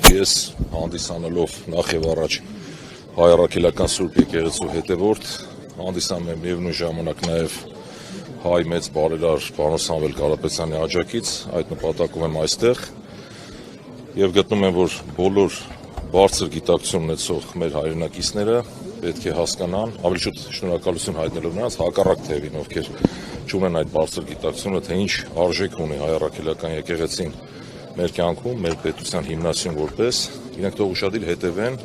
ես հանդիսանալով նախ եւ առաջ հայ առաքելական Սուրբ եկեղեցու հետևորդ, հանդիսանում եմ միևնույն ժամանակ նաեւ հայ մեծ բարերար պարոն Սամվել Կարապետյանի աջակից, այդ նպատակով եմ այստեղ եւ գտնում եմ, որ բոլոր բարձր գիտակցություն ունեցող մեր հայրենակիցները պետք է հասկանան, ավելի շուտ շնորհակալություն հայտնելով նրանց հակառակ թևին, ովքեր չունեն այդ բարձր գիտակցությունը, թե ինչ արժեք ունի հայ առաքելական եկեղեցին մեր կյանքում, մեր պետության հիմնասյուն որպես, իրենք թող ուշադիր հետևեն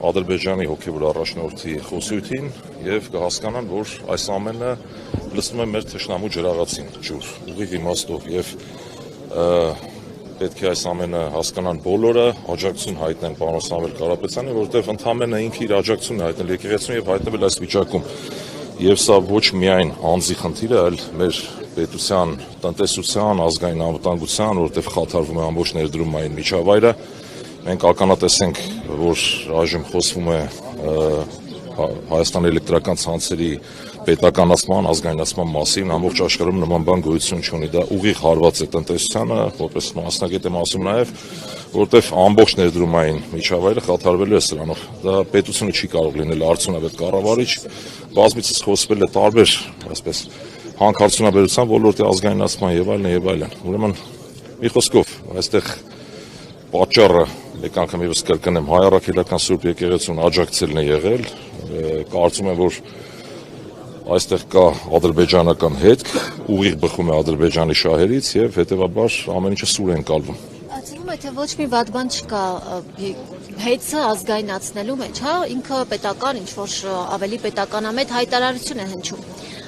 Ադրբեջանի հոգևոր առաջնորդի խոսույթին եւ կհասկանան, որ այս ամենը լցնում է մեր թշնամու ջրաղացին ջուր, ուղիղ իմաստով եւ պետք է այս ամենը հասկանան բոլորը, աջակցություն հայտնեն պարոն Սամվել Կարապետյանին, որովհետեւ ընդամենը ինքը իր աջակցությունն է հայտնել եկեղեցուն եւ հայտնվել այս վիճակում։ Եվ սա ոչ միայն անձի խնդիր է, այլ մեր պետության տնտեսության, ազգային անվտանգության, որովհետեւ խաթարվում է ամբողջ ներդրումային միջավայրը։ Մենք ականատես ենք, որ այժմ խոսվում է Հայաստանի էլեկտրական ցանցերի պետականացման, ազգայնացման մասին, ամբողջ աշխարհում նման բան գոյություն չունի, դա ուղիղ հարված է տնտեսությանը, որպես մասնագետ եմ ասում նաև, որովհետև ամբողջ ներդրումային միջավայրը խաթարվելու է սրանով, դա պետությունը չի կարող լինել արդյունավետ կառավարիչ, բազմիցս խոսվել է տարբեր, այսպես, հանքարդյունաբերության ոլորտի ազգայնացման եւ այլն, ուրեմն մի խոսքով, այստեղ պատճառը մեկ անգամ եւս կրկնեմ, հայ առաքելական Սուրբ եկեղեցուն աջակցելն է եղել, կարծում եմ, որ այստեղ կա ադրբեջանական հետք, ուղիղ բխում է Ադրբեջանի շահերից եւ հետեւաբար ամեն ինչը սուր է ընկալվում։ Ասում է, թե ոչ մի վատ բան չկա հետը ազգայնացնելու մեջ, հա, ինքը պետական, ինչ որ ավելի պետականամետ հայտարարություն է հնչում։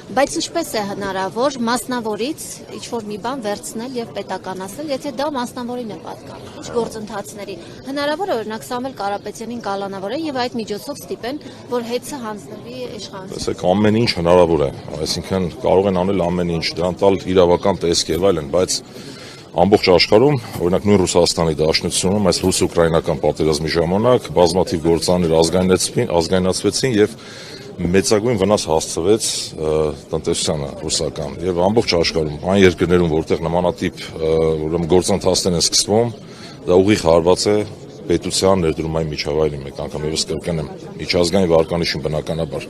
Բայց ինչպես է հնարավոր մասնավորից ինչ որ մի բան վերցնել եւ պետականացնել, եթե դա մասնավորին է պատկանում։ Ինչ գործընթացների հնարավոր է օրինակ Սամվել Կարապետյանին կալանավորեն եւ այդ միջոցով ստիպեն, որ հետը հանձնվի իշխանության։ Տեսեք, ամեն ինչ հնարավոր է, այսինքն կարող են անել ամեն ինչ, դրան տալ իրավական տեսք եւ այլն, բայց ամբողջ աշխարհում, օրինակ նույն Ռուսաստանի Դաշնությունում այս ռուս-ուկրաինական պատերազմի ժամանակ բազմաթիվ գործաներ ազգայնացվեցին եւ մեծագույն վնաս հասցվեց տնտեսությանը ռուսական եւ ամբողջ աշխարհում այն երկրներում, որտեղ նմանատիպ ուրեմն գործընթացներ են սկսվում, դա ուղիղ հարված է պետության ներդրումային միջավայրին, մեկ անգամ եւս կրկնեմ, միջազգային վարկանիշին բնականաբար։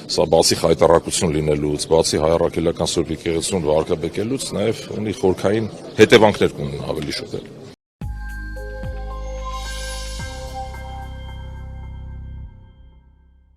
Սա բացի խայտառակություն լինելուց, բացի հայ առաքելական Սուրբ եկեղեցուն վարկաբեկելուց, նաեւ ունի խորքային հետևանքներ կունենա ավելի շուտ։